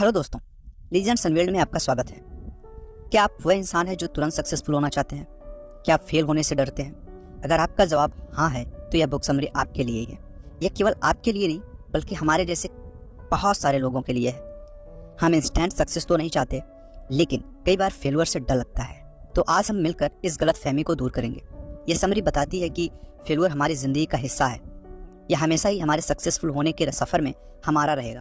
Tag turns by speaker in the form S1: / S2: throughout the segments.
S1: Hello दोस्तों, legends unveiled में आपका स्वागत है। क्या आप वह इंसान हैं जो तुरंत सक्सेसफुल होना चाहते हैं? क्या आप फेल होने से डरते हैं? अगर आपका जवाब हाँ है तो यह बुक समरी आपके लिए ही है। यह केवल आपके लिए नहीं बल्कि हमारे जैसे बहुत सारे लोगों के लिए है। हम इंस्टेंट सक्सेस तो नहीं चाहते, लेकिन कई बार फेलुअर से डर लगता है। तो आज हम मिलकर इस गलत फहमी को दूर करेंगे। यह समरी बताती है कि फेलुअर हमारी जिंदगी का हिस्सा है। यह हमेशा ही हमारे सक्सेसफुल होने के सफर में हमारा रहेगा।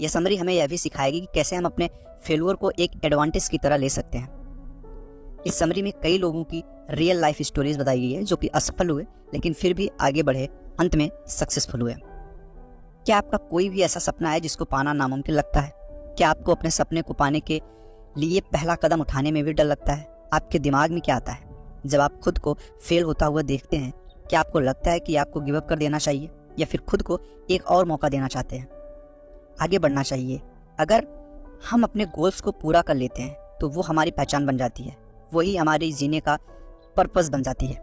S1: यह समरी हमें यह भी सिखाएगी कि कैसे हम अपने फेलुअर को एक एडवांटेज की तरह ले सकते हैं। इस समरी में कई लोगों की रियल लाइफ स्टोरीज बताई गई है जो कि असफल हुए लेकिन फिर भी आगे बढ़े, अंत में सक्सेसफुल हुए। क्या आपका कोई भी ऐसा सपना है जिसको पाना नामुमकिन लगता है? क्या आपको अपने सपने को पाने के लिए पहला कदम उठाने में भी डर लगता है? आपके दिमाग में क्या आता है जब आप खुद को फेल होता हुआ देखते हैं? क्या आपको लगता है कि आपको गिव अप कर देना चाहिए या फिर खुद को एक और मौका देना चाहते हैं? आगे बढ़ना चाहिए। अगर हम अपने गोल्स को पूरा कर लेते हैं तो वो हमारी पहचान बन जाती है, वही हमारी जीने का पर्पस बन जाती है।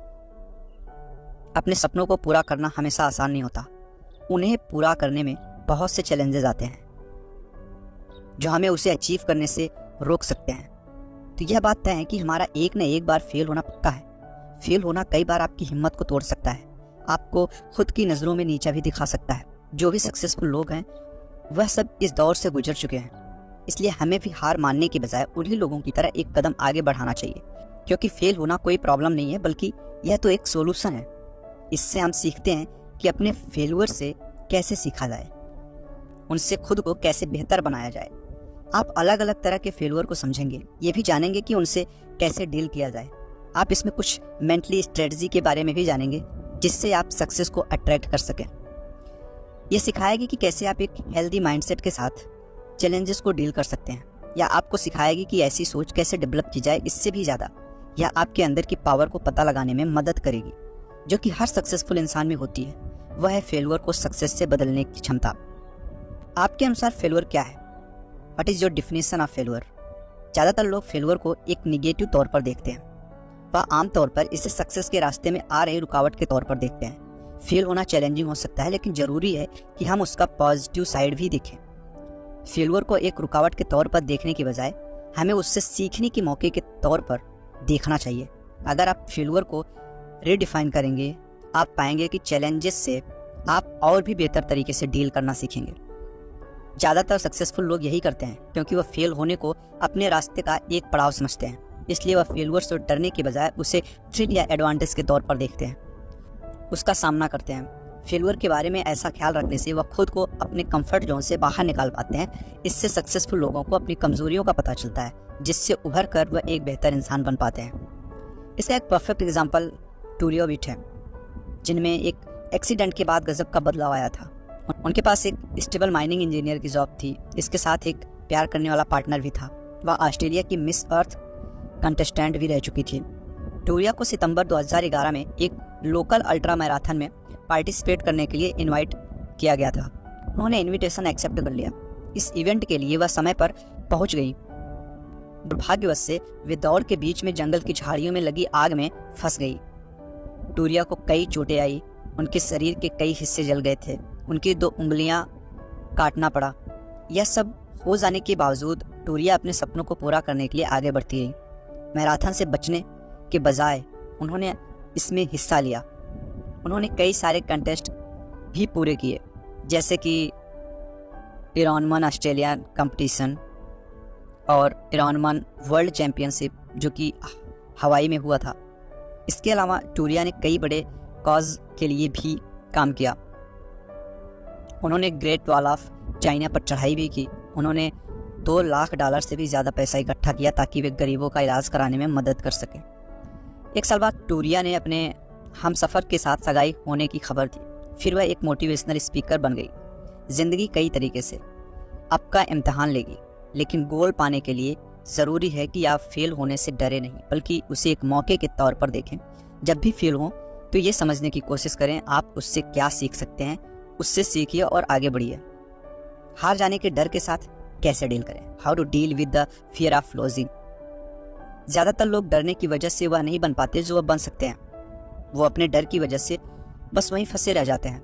S1: अपने सपनों को पूरा करना हमेशा आसान नहीं होता। उन्हें पूरा करने में बहुत से चैलेंजेस आते हैं जो हमें उसे अचीव करने से रोक सकते हैं। तो यह बात तय है कि हमारा एक न एक बार फेल होना पक्का है। फेल होना कई बार आपकी हिम्मत को तोड़ सकता है, आपको खुद की नज़रों में नीचा भी दिखा सकता है। जो भी सक्सेसफुल लोग हैं वह सब इस दौर से गुजर चुके हैं, इसलिए हमें भी हार मानने के बजाय उन्हीं लोगों की तरह एक कदम आगे बढ़ाना चाहिए। क्योंकि फेल होना कोई प्रॉब्लम नहीं है बल्कि यह तो एक सोल्यूशन है। इससे हम सीखते हैं कि अपने फेलुअर से कैसे सीखा जाए, उनसे खुद को कैसे बेहतर बनाया जाए। आप अलग अलग तरह के फेलुअर को समझेंगे, ये भी जानेंगे कि उनसे कैसे डील किया जाए। आप इसमें कुछ मेंटली स्ट्रेटजी के बारे में भी जानेंगे जिससे आप सक्सेस को अट्रैक्ट कर सकें। ये सिखाएगी कि कैसे आप एक हेल्दी माइंडसेट के साथ चैलेंजेस को डील कर सकते हैं, या आपको सिखाएगी कि ऐसी सोच कैसे डेवलप की जाए। इससे भी ज़्यादा यह आपके अंदर की पावर को पता लगाने में मदद करेगी जो कि हर सक्सेसफुल इंसान में होती है। वह है फेलुअर को सक्सेस से बदलने की क्षमता। आपके अनुसार फेलुअर क्या है? What is your definition of failure? ज़्यादातर लोग फेलुअर को एक निगेटिव तौर पर देखते हैं। वह आमतौर पर इसे सक्सेस के रास्ते में आ रही रुकावट के तौर पर देखते हैं। फेल होना चैलेंजिंग हो सकता है, लेकिन जरूरी है कि हम उसका पॉजिटिव साइड भी देखें। फेलुअर को एक रुकावट के तौर पर देखने के बजाय हमें उससे सीखने के मौके के तौर पर देखना चाहिए। अगर आप फेलुअर को रीडिफाइन करेंगे, आप पाएंगे कि चैलेंजेस से आप और भी बेहतर तरीके से डील करना सीखेंगे। ज़्यादातर सक्सेसफुल लोग यही करते हैं क्योंकि वह फेल होने को अपने रास्ते का एक पड़ाव समझते हैं। इसलिए वह फेलुअर से डरने के बजाय उसे थ्रेट या एडवांटेज के तौर पर देखते हैं, उसका सामना करते हैं। फेलुअर के बारे में ऐसा ख्याल रखने से वह खुद को अपने कंफर्ट जोन से बाहर निकाल पाते हैं। इससे सक्सेसफुल लोगों को अपनी कमजोरियों का पता चलता है, जिससे उभर कर वह एक बेहतर इंसान बन पाते हैं। इसका एक परफेक्ट एग्जांपल टूरियो विट है, जिनमें एक एक्सीडेंट के बाद गजब का बदलाव आया था। उनके पास एक स्टेबल माइनिंग इंजीनियर की जॉब थी, इसके साथ एक प्यार करने वाला पार्टनर भी था। वह ऑस्ट्रेलिया की मिस अर्थ कंटेस्टेंट भी रह चुकी थी। टूरिया को सितंबर 2011 में एक लोकल अल्ट्रा मैराथन में पार्टिसिपेट करने के लिए इनवाइट किया गया था। उन्होंने इनविटेशन एक्सेप्ट कर लिया। इस इवेंट के लिए वह समय पर पहुंच गई। दुर्भाग्यवश से वे दौड़ के बीच में जंगल की झाड़ियों में लगी आग में फंस गई। टूरिया को कई चोटें आई, उनके शरीर के कई हिस्से जल गए थे, उनकी 2 उंगलियां काटना पड़ा। यह सब हो जाने के बावजूद टूरिया अपने सपनों को पूरा करने के लिए आगे बढ़ती रही। मैराथन से बचने के बजाय उन्होंने इसमें हिस्सा लिया। उन्होंने कई सारे कंटेस्ट भी पूरे किए, जैसे कि इरॉनमन ऑस्ट्रेलियन कंपटीशन और इरॉनमन वर्ल्ड चैंपियनशिप जो कि हवाई में हुआ था। इसके अलावा टूरिया ने कई बड़े कॉज के लिए भी काम किया। उन्होंने ग्रेट वॉल ऑफ चाइना पर चढ़ाई भी की। उन्होंने $2 लाख से भी ज़्यादा पैसा इकट्ठा किया ताकि वे गरीबों का इलाज कराने में मदद कर सकें। 1 साल बाद टूरिया ने अपने हमसफ़र के साथ सगाई होने की खबर दी। फिर वह एक मोटिवेशनल स्पीकर बन गई। ज़िंदगी कई तरीके से आपका इम्तहान लेगी, लेकिन गोल पाने के लिए ज़रूरी है कि आप फेल होने से डरे नहीं बल्कि उसे एक मौके के तौर पर देखें। जब भी फेल हो तो ये समझने की कोशिश करें आप उससे क्या सीख सकते हैं, उससे सीखिए और आगे बढ़िए। हार जाने के डर के साथ कैसे डील करें? How to deal with the fear of losing. ज़्यादातर लोग डरने की वजह से वह नहीं बन पाते जो वह बन सकते हैं। वो अपने डर की वजह से बस वहीं फंसे रह जाते हैं।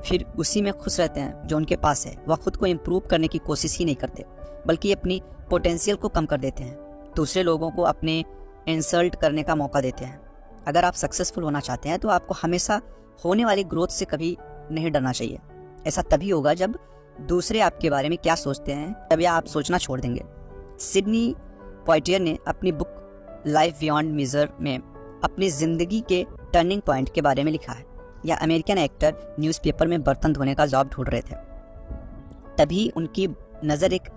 S1: फिर उसी में खुश रहते हैं जो उनके पास है। वह खुद को इम्प्रूव करने की कोशिश ही नहीं करते, बल्कि अपनी पोटेंशियल को कम कर देते हैं, दूसरे लोगों को अपने इंसल्ट करने का मौका देते हैं। अगर आप सक्सेसफुल होना चाहते हैं तो आपको हमेशा होने वाली ग्रोथ से कभी नहीं डरना चाहिए। ऐसा तभी होगा जब दूसरे आपके बारे में क्या सोचते हैं, तभी आप सोचना छोड़ देंगे। सिडनी पॉइटियर ने अपनी बुक लाइफ बियॉन्ड मेजर में अपनी जिंदगी के टर्निंग पॉइंट के बारे में लिखा है। या अमेरिकन एक्टर न्यूज़पेपर में बर्तन धोने का जॉब ढूंढ रहे थे, तभी उनकी नज़र एक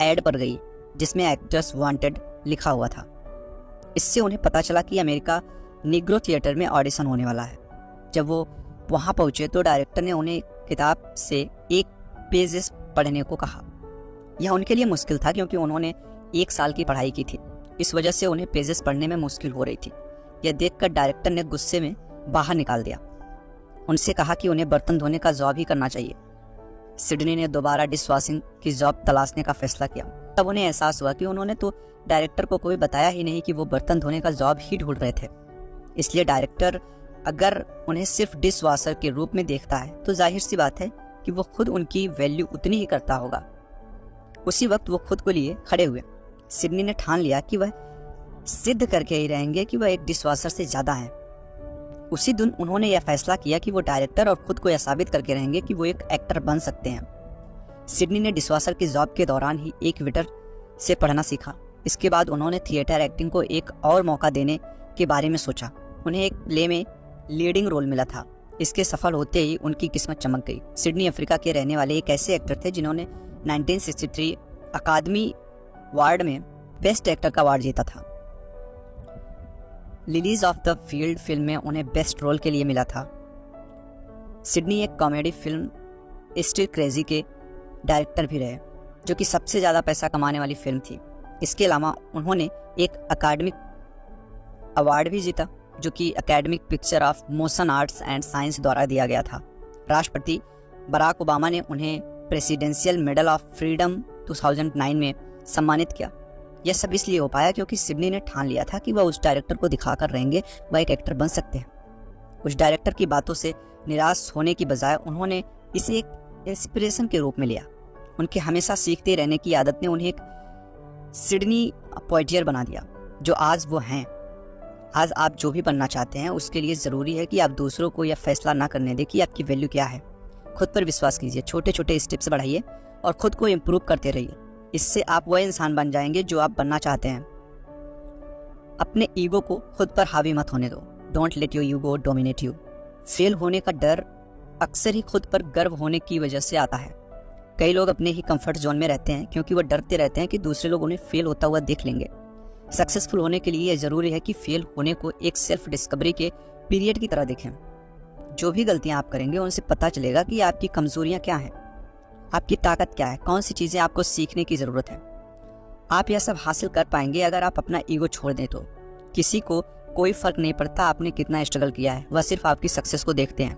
S1: एड पर गई जिसमें एक्टर्स वांटेड लिखा हुआ था। इससे उन्हें पता चला कि अमेरिका निग्रो थिएटर में ऑडिशन होने वाला है। जब वो वहाँ पहुँचे तो डायरेक्टर ने उन्हें किताब से एक पेजेस पढ़ने को कहा। यह उनके लिए मुश्किल था क्योंकि उन्होंने 1 साल की पढ़ाई की थी, इस वजह से उन्हें पेजेस पढ़ने में मुश्किल हो रही थी। यह देखकर डायरेक्टर ने गुस्से में बाहर निकाल दिया, उनसे कहा कि उन्हें बर्तन धोने का जॉब ही करना चाहिए। सिडनी ने दोबारा डिश वॉशिंग की जॉब तलाशने का फैसला किया। तब उन्हें एहसास हुआ कि उन्होंने तो डायरेक्टर को कोई बताया ही नहीं कि वो बर्तन धोने का जॉब ही ढूंढ रहे थे। इसलिए डायरेक्टर अगर उन्हें सिर्फ डिश वॉशर के रूप में देखता है तो जाहिर सी बात है कि वो खुद उनकी वैल्यू उतनी ही करता होगा। उसी वक्त वो खुद को लिए खड़े हुए। सिडनी ने ठान लिया कि वह सिद्ध करके ही रहेंगे कि वह एक डिश वॉशर से ज़्यादा हैं। उसी दिन उन्होंने यह फैसला किया कि वो डायरेक्टर और खुद को यह साबित करके रहेंगे कि वो एक एक्टर बन सकते हैं। सिडनी ने डिशवॉशर की जॉब के दौरान ही एक वेटर से पढ़ना सीखा। इसके बाद उन्होंने थिएटर एक्टिंग को एक और मौका देने के बारे में सोचा। उन्हें एक प्ले में लीडिंग रोल मिला था। इसके सफल होते ही उनकी किस्मत चमक गई। सिडनी अफ्रीका के रहने वाले एक ऐसे एक्टर थे जिन्होंने 1963 अकादमी अवार्ड में बेस्ट एक्टर का अवार्ड जीता था। Lilies of the field film में उन्हें बेस्ट रोल के लिए मिला था। सिडनी एक कॉमेडी फिल्म स्टिल क्रेजी के डायरेक्टर भी रहे, जो कि सबसे ज़्यादा पैसा कमाने वाली फिल्म थी। इसके अलावा उन्होंने एक अकादमिक अवार्ड भी जीता, जो कि academic picture of motion arts and science द्वारा दिया गया था। राष्ट्रपति बराक ओबामा ने उन्हें प्रेसिडेंशियल मेडल ऑफ फ्रीडम 2009 में सम्मानित किया। यह सब इसलिए हो पाया क्योंकि सिडनी ने ठान लिया था कि वह उस डायरेक्टर को दिखाकर रहेंगे वह एक एक्टर बन सकते हैं। उस डायरेक्टर की बातों से निराश होने की बजाय उन्होंने इसे एक इंस्पिरेशन के रूप में लिया। उनके हमेशा सीखते रहने की आदत ने उन्हें एक सिडनी पॉइटियर बना दिया जो आज वो हैं। आज आप जो भी बनना चाहते हैं उसके लिए ज़रूरी है कि आप दूसरों को यह फैसला ना करने दें कि आपकी वैल्यू क्या है। खुद पर विश्वास कीजिए, छोटे छोटे स्टेप्स बढ़ाइए और खुद को इम्प्रूव करते रहिए। इससे आप वह इंसान बन जाएंगे जो आप बनना चाहते हैं। अपने ईगो को खुद पर हावी मत होने दो। Don't let your ego dominate you. Fail होने का डर अक्सर ही खुद पर गर्व होने की वजह से आता है। कई लोग अपने ही कंफर्ट जोन में रहते हैं क्योंकि वह डरते रहते हैं कि दूसरे लोग उन्हें फेल होता हुआ देख लेंगे। सक्सेसफुल होने के लिए यह ज़रूरी है कि फेल होने को एक सेल्फ डिस्कवरी के पीरियड की तरह देखें। जो भी गलतियां आप करेंगे उनसे पता चलेगा कि आपकी कमजोरियां क्या हैं, आपकी ताकत क्या है, कौन सी चीज़ें आपको सीखने की ज़रूरत है। आप यह सब हासिल कर पाएंगे अगर आप अपना ईगो छोड़ दें तो। किसी को कोई फ़र्क नहीं पड़ता आपने कितना स्ट्रगल किया है, वह सिर्फ आपकी सक्सेस को देखते हैं।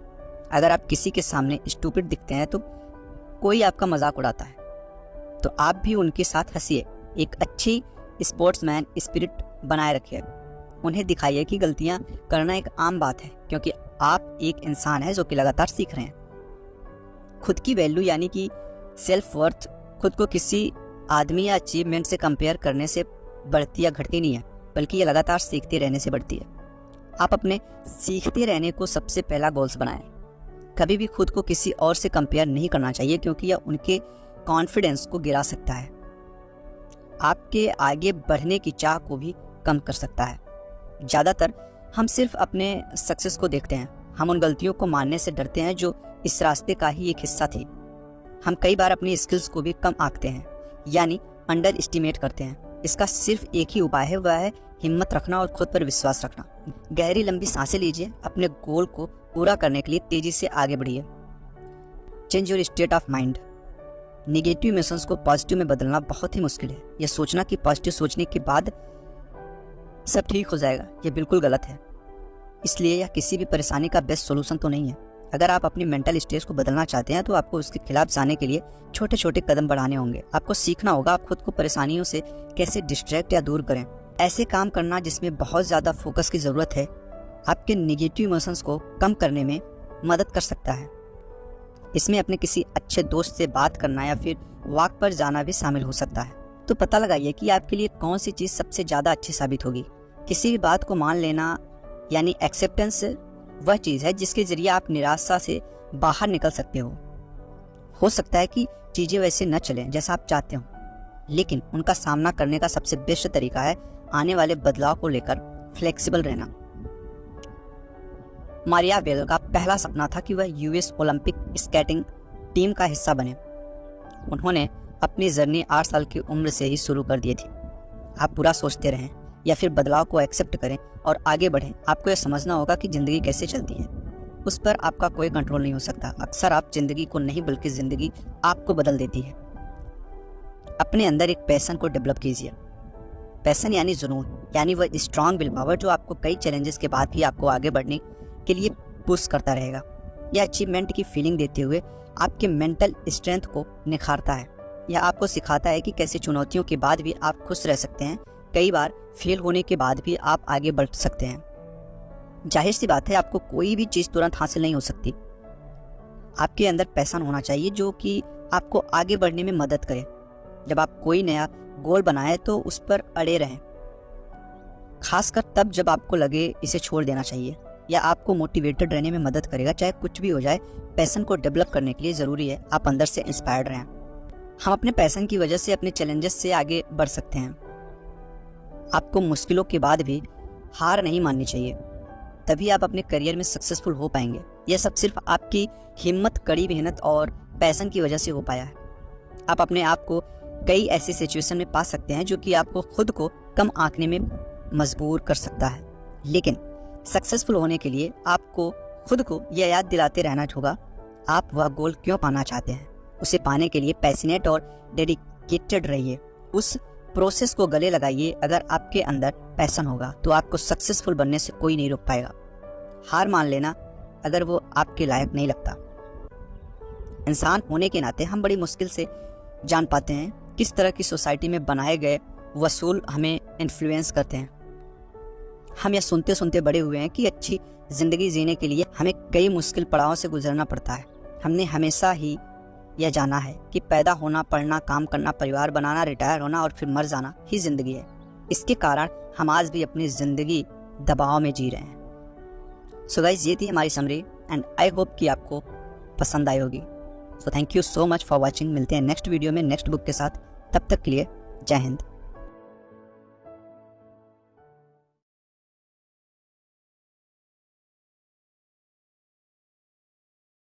S1: अगर आप किसी के सामने स्टूपिड दिखते हैं तो कोई आपका मजाक उड़ाता है, तो आप भी उनके साथ हंसिए। एक अच्छी स्पोर्ट्समैन स्पिरिट बनाए रखिए। उन्हें दिखाइए कि गलतियां करना एक आम बात है, क्योंकि आप एक इंसान है जो कि लगातार सीख रहे हैं। खुद की वैल्यू यानी कि सेल्फ वर्थ खुद को किसी आदमी या अचीवमेंट से कंपेयर करने से बढ़ती या घटती नहीं है, बल्कि ये लगातार सीखते रहने से बढ़ती है। आप अपने सीखते रहने को सबसे पहला गोल्स बनाएं। कभी भी खुद को किसी और से कंपेयर नहीं करना चाहिए, क्योंकि यह उनके कॉन्फिडेंस को गिरा सकता है, आपके आगे बढ़ने की चाह को भी कम कर सकता है। ज़्यादातर हम सिर्फ अपने सक्सेस को देखते हैं, हम उन गलतियों को मानने से डरते हैं जो इस रास्ते का ही एक हिस्सा थी। हम कई बार अपनी स्किल्स को भी कम आंकते हैं, यानी अंडर एस्टिमेट करते हैं। इसका सिर्फ एक ही उपाय है, वह है हिम्मत रखना और खुद पर विश्वास रखना। गहरी लंबी सांसें लीजिए, अपने गोल को पूरा करने के लिए तेजी से आगे बढ़िए। Change your state of mind. Negative emotions को पॉजिटिव में बदलना बहुत ही मुश्किल है। यह सोचना कि पॉजिटिव सोचने के बाद सब ठीक हो जाएगा, यह बिल्कुल गलत है। इसलिए यह किसी भी परेशानी का बेस्ट सोल्यूशन तो नहीं है। अगर आप अपनी मेंटल स्टेज को बदलना चाहते हैं तो आपको उसके खिलाफ जाने के लिए छोटे छोटे कदम बढ़ाने होंगे। आपको सीखना होगा आप खुद को परेशानियों से कैसे डिस्ट्रैक्ट या दूर करें। ऐसे काम करना जिसमें बहुत ज़्यादा फोकस की ज़रूरत है आपके निगेटिव इमोशंस को कम करने में मदद कर सकता है। इसमें अपने किसी अच्छे दोस्त से बात करना या फिर वॉक पर जाना भी शामिल हो सकता है। तो पता लगाइए कि आपके लिए कौन सी चीज़ सबसे ज़्यादा अच्छी साबित होगी। किसी भी बात को मान लेना यानी एक्सेप्टेंस वह चीज़ है जिसके जरिए आप निराशा से बाहर निकल सकते हो सकता है कि चीज़ें वैसे न चलें जैसा आप चाहते हो, लेकिन उनका सामना करने का सबसे बेस्ट तरीका है आने वाले बदलाव को लेकर फ्लेक्सिबल रहना। मारियाबेल का पहला सपना था कि वह यूएस ओलंपिक स्केटिंग टीम का हिस्सा बने। उन्होंने अपनी जर्नी 8 साल की उम्र से ही शुरू कर दी थी। आप बुरा सोचते रहें या फिर बदलाव को एक्सेप्ट करें और आगे बढ़ें, आपको यह समझना होगा कि ज़िंदगी कैसे चलती है, उस पर आपका कोई कंट्रोल नहीं हो सकता। अक्सर आप ज़िंदगी को नहीं बल्कि ज़िंदगी आपको बदल देती है। अपने अंदर एक पैशन को डेवलप कीजिए। पैशन यानी जुनून, यानी वह स्ट्रांग विल पावर जो आपको कई चैलेंजेस के बाद भी आपको आगे बढ़ने के लिए पुश करता रहेगा। यह अचीवमेंट की फीलिंग देते हुए आपके मेंटल स्ट्रेंथ को निखारता है। यह आपको सिखाता है कि कैसे चुनौतियों के बाद भी आप खुश रह सकते हैं। कई बार फेल होने के बाद भी आप आगे बढ़ सकते हैं। जाहिर सी बात है, आपको कोई भी चीज़ तुरंत हासिल नहीं हो सकती। आपके अंदर पैशन होना चाहिए जो कि आपको आगे बढ़ने में मदद करे। जब आप कोई नया गोल बनाएं तो उस पर अड़े रहें, खासकर तब जब आपको लगे इसे छोड़ देना चाहिए। या आपको मोटिवेटेड रहने में मदद करेगा, चाहे कुछ भी हो जाए। पैशन को डेवलप करने के लिए ज़रूरी है आप अंदर से इंस्पायर्ड रहें। हम अपने पैशन की वजह से अपने चैलेंजेस से आगे बढ़ सकते हैं। आपको मुश्किलों के बाद भी हार नहीं माननी चाहिए, तभी आप अपने करियर में सक्सेसफुल हो पाएंगे। यह सब सिर्फ आपकी हिम्मत, कड़ी मेहनत और पैशन की वजह से हो पाया है। आप अपने आप को कई ऐसी सिचुएशन में पा सकते हैं जो कि आपको खुद को कम आंकने में मजबूर कर सकता है, लेकिन सक्सेसफुल होने के लिए आपको खुद को यह याद दिलाते रहना होगा आप वह गोल क्यों पाना चाहते हैं। उसे पाने के लिए पैशनेट और डेडिकेटेड रहिए। उस प्रोसेस को गले लगाइए। अगर आपके अंदर पैशन होगा तो आपको सक्सेसफुल बनने से कोई नहीं रोक पाएगा। हार मान लेना अगर वो आपके लायक नहीं लगता। इंसान होने के नाते हम बड़ी मुश्किल से जान पाते हैं किस तरह की सोसाइटी में बनाए गए वसूल हमें इन्फ्लुएंस करते हैं। हम यह सुनते सुनते बड़े हुए हैं कि अच्छी ज़िंदगी जीने के लिए हमें कई मुश्किल पड़ावों से गुजरना पड़ता है। हमने हमेशा ही यह जाना है कि पैदा होना, पढ़ना, काम करना, परिवार बनाना, रिटायर होना और फिर मर जाना ही ज़िंदगी है। इसके कारण हम आज भी अपनी ज़िंदगी दबाव में जी रहे हैं। सो गाइस, ये थी हमारी समरी एंड आई होप कि आपको पसंद आई होगी। So thank you so much for watching. मिलते हैं नेक्स्ट वीडियो में नेक्स्ट बुक के साथ। तब तक के लिए जय हिंद।